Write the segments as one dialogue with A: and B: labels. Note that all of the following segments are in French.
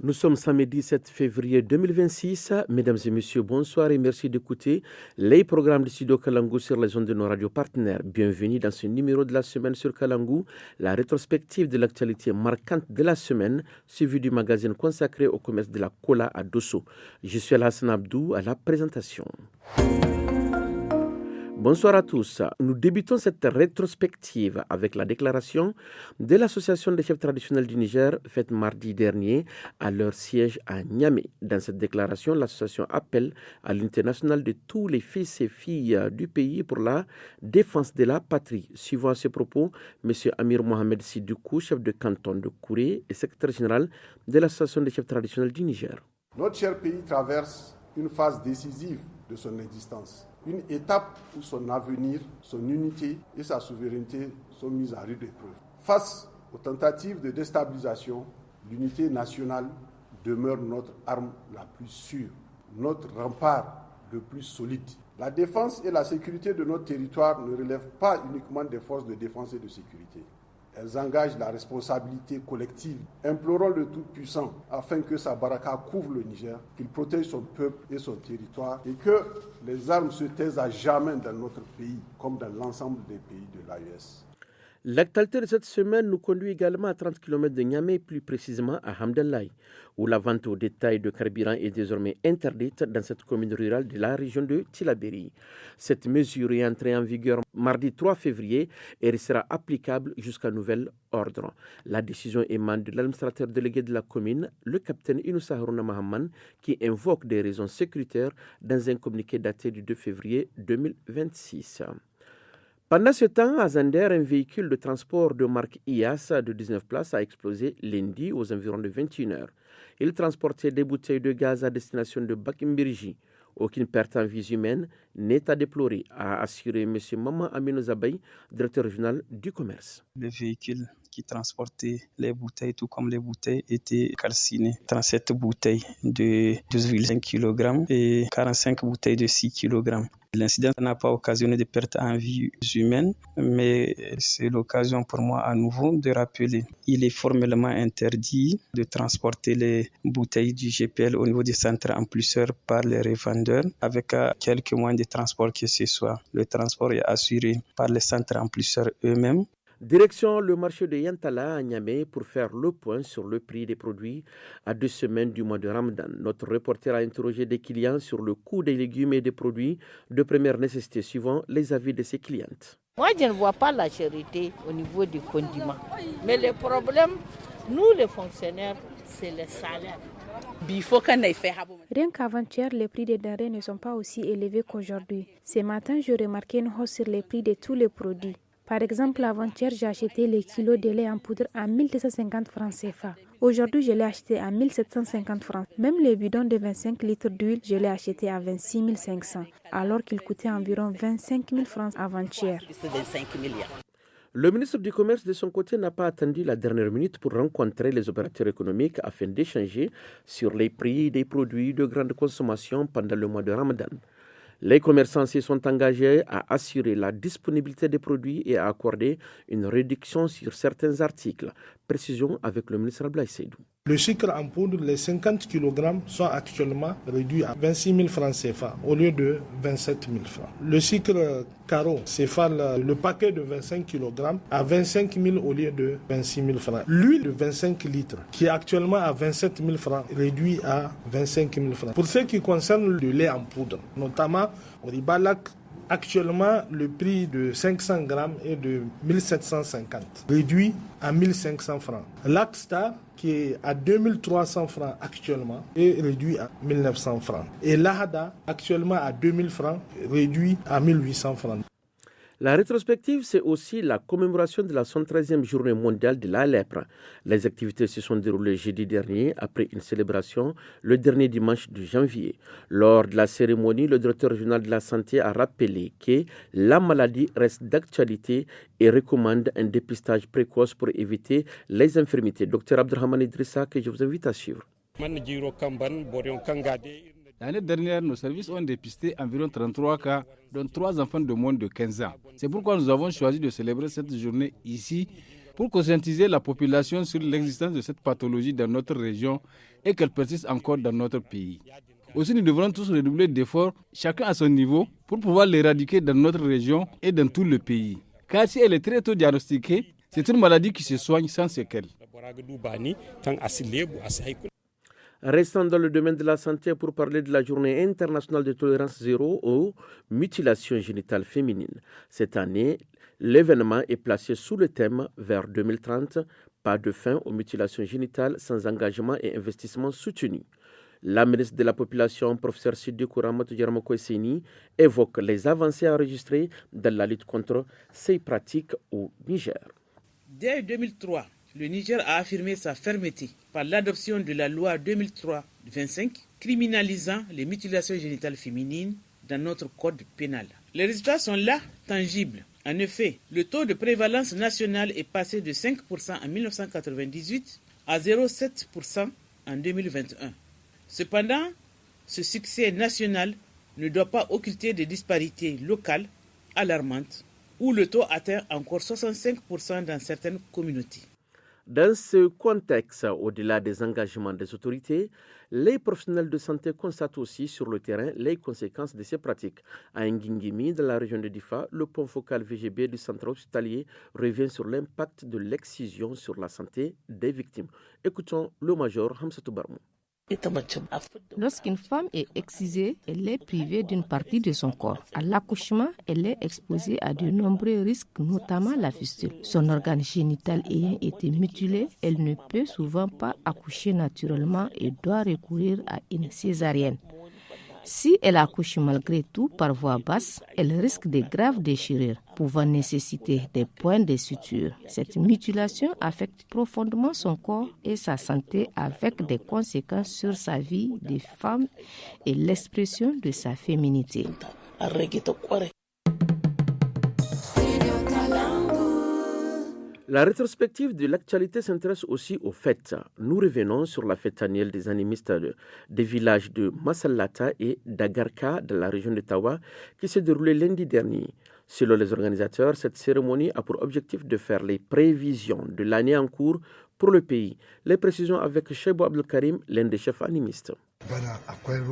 A: Nous sommes samedi 7 février 2026. Mesdames et messieurs, bonsoir et merci d'écouter les programmes de Studio Kalangu sur les ondes de nos radios partenaires. Bienvenue dans ce numéro de la semaine sur Kalangu, la rétrospective de l'actualité marquante de la semaine, suivie du magazine consacré au commerce de la cola à Dosso. Je suis Alassane Abdou à la présentation. Bonsoir à tous. Nous débutons cette rétrospective avec la déclaration de l'Association des chefs traditionnels du Niger faite mardi dernier à leur siège à Niamey. Dans cette déclaration, l'association appelle à l'unité nationale de tous les fils et filles du pays pour la défense de la patrie. Suivant à ces propos, M. Amir Mohamed Sidoukou, chef de canton de Kouré et secrétaire général de l'Association des chefs traditionnels du Niger.
B: Notre cher pays traverse une phase décisive de son existence. Une étape où son avenir, son unité et sa souveraineté sont mises à rude épreuve. Face aux tentatives de déstabilisation, l'unité nationale demeure notre arme la plus sûre, notre rempart le plus solide. La défense et la sécurité de notre territoire ne relèvent pas uniquement des forces de défense et de sécurité. Elles engagent la responsabilité collective. Implorons le Tout-Puissant afin que sa baraka couvre le Niger, qu'il protège son peuple et son territoire et que les armes se taisent à jamais dans notre pays comme dans l'ensemble des pays de l'AES.
A: L'actualité de cette semaine nous conduit également à 30 km de Niamey, plus précisément à Hamdallaye, où la vente au détail de carburant est désormais interdite dans cette commune rurale de la région de Tillabéri. Cette mesure est entrée en vigueur mardi 3 février et restera applicable jusqu'à nouvel ordre. La décision émane de l'administrateur délégué de la commune, le capitaine Inoussa Harouna Mahaman, qui invoque des raisons sécuritaires dans un communiqué daté du 2 février 2026. Pendant ce temps, à Zander, un véhicule de transport de marque IAS de 19 places a explosé lundi aux environs de 21h. Il transportait des bouteilles de gaz à destination de Bakimbirji. Aucune perte en vie humaine n'est à déplorer, a assuré M. Maman Aminou Zabaï, directeur régional du commerce.
C: Le véhicule qui transportait les bouteilles, tout comme les bouteilles, était calciné. 37 bouteilles de 12,5 kg et 45 bouteilles de 6 kg. L'incident n'a pas occasionné de pertes en vie humaine, mais c'est l'occasion pour moi à nouveau de rappeler il est formellement interdit de transporter les bouteilles du GPL au niveau des centres emplisseurs par les revendeurs avec quelques moyens de transport que ce soit. Le transport est assuré par les centres emplisseurs eux-mêmes.
A: Direction le marché de Yantala à Niamey pour faire le point sur le prix des produits à 2 semaines du mois de Ramadan. Notre reporter a interrogé des clients sur le coût des légumes et des produits de première nécessité suivant les avis de ses clientes.
D: Moi, je ne vois pas la charité au niveau du condiment. Mais le problème, nous les fonctionnaires, c'est le salaire.
E: Rien qu'avant-hier, les prix des denrées ne sont pas aussi élevés qu'aujourd'hui. Ce matin, j'ai remarqué une hausse sur les prix de tous les produits. Par exemple, avant-hier, j'ai acheté les kilos de lait en poudre à 1250 francs CFA. Aujourd'hui, je l'ai acheté à 1750 francs. Même les bidons de 25 litres d'huile, je l'ai acheté à 26 500, alors qu'il coûtait environ 25 000 francs avant-hier.
A: Le ministre du Commerce, de son côté, n'a pas attendu la dernière minute pour rencontrer les opérateurs économiques afin d'échanger sur les prix des produits de grande consommation pendant le mois de Ramadan. Les commerçants s'y sont engagés à assurer la disponibilité des produits et à accorder une réduction sur certains articles. Précision avec le ministre Ablaye Seydou.
F: Le sucre en poudre, les 50 kg sont actuellement réduits à 26 000 francs CFA au lieu de 27 000 francs. Le sucre carreau CFA, le paquet de 25 kg à 25 000 au lieu de 26 000 francs. L'huile de 25 litres qui est actuellement à 27 000 francs réduit à 25 000 francs. Pour ce qui concerne le lait en poudre, notamment au Ribalac, actuellement, le prix de 500 grammes est de 1750, réduit à 1500 francs. L'Axtar, qui est à 2300 francs actuellement, est réduit à 1900 francs. Et l'Ahada, actuellement à 2000 francs, réduit à 1800 francs.
A: La rétrospective, c'est aussi la commémoration de la 113e journée mondiale de la lèpre. Les activités se sont déroulées jeudi dernier après une célébration le dernier dimanche de janvier. Lors de la cérémonie, le directeur régional de la santé a rappelé que la maladie reste d'actualité et recommande un dépistage précoce pour éviter les infirmités. Dr Abdelrahman Idrissa, que je vous invite à suivre.
G: L'année dernière, nos services ont dépisté environ 33 cas, dont 3 enfants de moins de 15 ans. C'est pourquoi nous avons choisi de célébrer cette journée ici pour conscientiser la population sur l'existence de cette pathologie dans notre région et qu'elle persiste encore dans notre pays. Aussi, nous devrons tous redoubler d'efforts, chacun à son niveau, pour pouvoir l'éradiquer dans notre région et dans tout le pays. Car si elle est très tôt diagnostiquée, c'est une maladie qui se soigne sans séquelles.
A: Restant dans le domaine de la santé pour parler de la journée internationale de tolérance zéro aux mutilations génitales féminines. Cette année, l'événement est placé sous le thème vers 2030, pas de fin aux mutilations génitales sans engagement et investissement soutenu. La ministre de la Population, professeur Sidi Kouramoto Djermoko-Esseni, évoque les avancées enregistrées dans la lutte contre ces pratiques au Niger.
H: Dès 2003, le Niger a affirmé sa fermeté par l'adoption de la loi 2003-25 criminalisant les mutilations génitales féminines dans notre code pénal. Les résultats sont là, tangibles. En effet, le taux de prévalence nationale est passé de 5% en 1998 à 0,7% en 2021. Cependant, ce succès national ne doit pas occulter des disparités locales alarmantes où le taux atteint encore 65% dans certaines communautés.
A: Dans ce contexte, au-delà des engagements des autorités, les professionnels de santé constatent aussi sur le terrain les conséquences de ces pratiques. À Ngingimi, dans la région de Difa, le pont focal VGB du centre hospitalier revient sur l'impact de l'excision sur la santé des victimes. Écoutons le major Hamsatou Barmou.
I: Lorsqu'une femme est excisée, elle est privée d'une partie de son corps. À l'accouchement, elle est exposée à de nombreux risques, notamment la fistule. Son organe génital ayant été mutilé, elle ne peut souvent pas accoucher naturellement et doit recourir à une césarienne. Si elle accouche malgré tout par voie basse, elle risque de graves déchirures, pouvant nécessiter des points de suture. Cette mutilation affecte profondément son corps et sa santé avec des conséquences sur sa vie de femme et l'expression de sa féminité.
A: La rétrospective de l'actualité s'intéresse aussi aux fêtes. Nous revenons sur la fête annuelle des animistes des villages de Massalata et d'Agarka dans la région de Tawa qui s'est déroulée lundi dernier. Selon les organisateurs, cette cérémonie a pour objectif de faire les prévisions de l'année en cours pour le pays. Les précisions avec Chebo Abdelkarim, l'un des chefs animistes.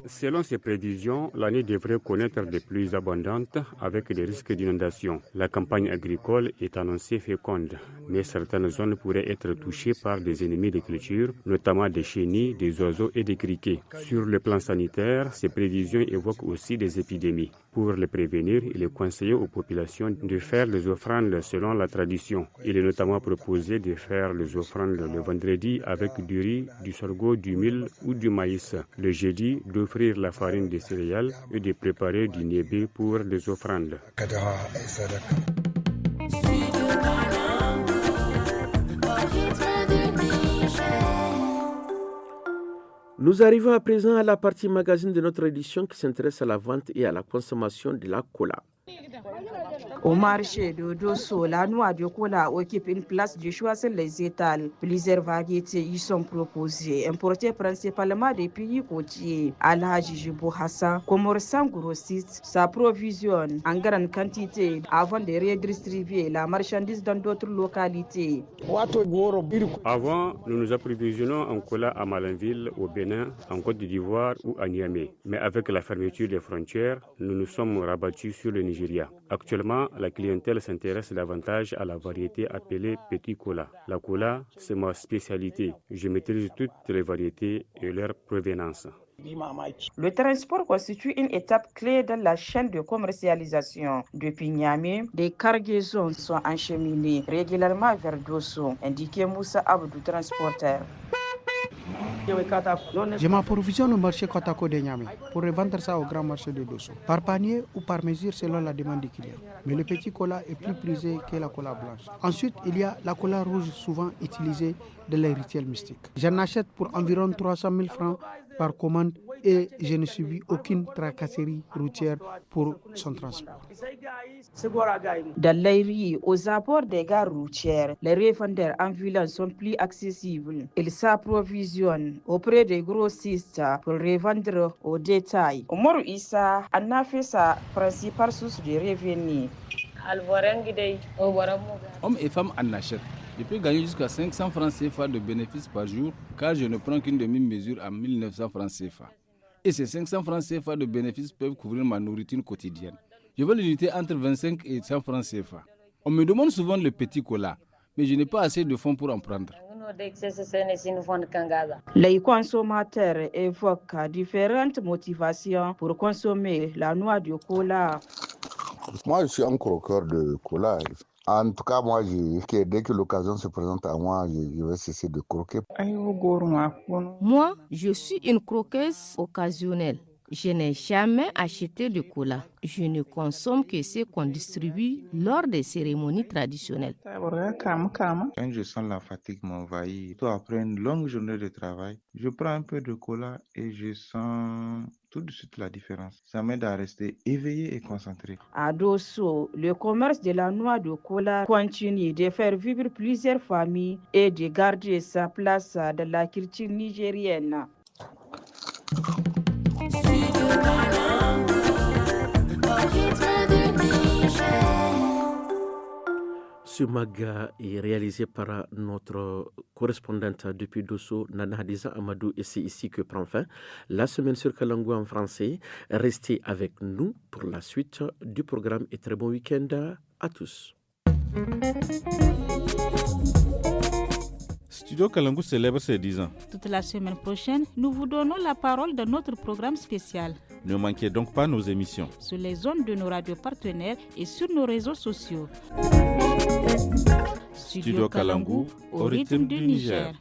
J: Selon ces prévisions, l'année devrait connaître des pluies abondantes avec des risques d'inondation. La campagne agricole est annoncée féconde, mais certaines zones pourraient être touchées par des ennemis des cultures, notamment des chenilles, des oiseaux et des criquets. Sur le plan sanitaire, ces prévisions évoquent aussi des épidémies. Pour les prévenir, il est conseillé aux populations de faire les offrandes selon la tradition. Il est notamment proposé de faire les offrandes le vendredi avec du riz, du sorgho, du mil ou du maïs. Le jeudi, d'offrir la farine de céréales et de préparer du niébé pour les offrandes.
A: Nous arrivons à présent à la partie magazine de notre édition qui s'intéresse à la vente et à la consommation de la cola.
K: Au marché de Dosso, la noix de cola occupe une place de choix sur les étals. Plusieurs variétés y sont proposées, importées principalement des pays côtiers. Alhaji Jibo Hassan, commerçant grossiste, s'approvisionne en grande quantité avant de redistribuer la marchandise dans d'autres localités.
J: Avant, nous nous approvisionnons en cola à Malanville, au Bénin, en Côte d'Ivoire ou à Niamey. Mais avec la fermeture des frontières, nous nous sommes rabattus sur le Nigeria. Actuellement, la clientèle s'intéresse davantage à la variété appelée Petit Cola. La cola, c'est ma spécialité. Je maîtrise toutes les variétés et leur provenance.
K: Le transport constitue une étape clé dans la chaîne de commercialisation. Depuis Niamey, des cargaisons sont acheminées régulièrement vers Dosso, indiquait Moussa Abdou, transporteur.
L: Je m'approvisionne au marché Kotako de Niamey pour revendre ça au grand marché de Dosso, par panier ou par mesure selon la demande du client. Mais le petit cola est plus prisé que la cola blanche. Ensuite, il y a la cola rouge souvent utilisée dans les rituels mystiques. J'en achète pour environ 300 000 francs par commande et je ne subis aucune tracasserie routière pour son transport.
K: Dans l'Aïri, aux abords des gares routières, les revendeurs ambulants sont plus accessibles. Ils s'approvisionnent auprès des grossistes pour revendre au détail. Omar Issa en a fait sa principale source de revenus.
G: Hommes et femmes en achètent. Je peux gagner jusqu'à 500 francs CFA de bénéfices par jour car je ne prends qu'une demi-mesure à 1900 francs CFA. Et ces 500 francs CFA de bénéfices peuvent couvrir ma nourriture quotidienne. Je veux l'unité entre 25 et 100 francs CFA. On me demande souvent le petit cola, mais je n'ai pas assez de fonds pour en prendre.
K: Les consommateurs évoquent différentes motivations pour consommer la noix de cola.
M: Moi, je suis un croqueur de cola. En tout cas, moi, dès que l'occasion se présente à moi, je vais cesser de croquer.
I: Moi, je suis une croqueuse occasionnelle. Je n'ai jamais acheté de cola. Je ne consomme que ce qu'on distribue lors des cérémonies traditionnelles.
N: Quand je sens la fatigue m'envahir, après une longue journée de travail, je prends un peu de cola et je sens tout de suite la différence. Ça m'aide à rester éveillé et concentré.
K: À Dosso, le commerce de la noix de cola continue de faire vivre plusieurs familles et de garder sa place dans la culture nigérienne.
A: Ce maga est réalisé par notre correspondante depuis Dosso, Nana Hadiza Amadou, et c'est ici que prend fin la semaine sur Kalangu en français. Restez avec nous pour la suite du programme et très bon week-end à tous.
O: Studio Kalangu célèbre ses 10 ans.
P: Toute la semaine prochaine, nous vous donnons la parole dans notre programme spécial.
O: Ne manquez donc pas nos émissions.
P: Sur les ondes de nos radios partenaires et sur nos réseaux sociaux.
O: Studio Kalangu, au rythme du Niger.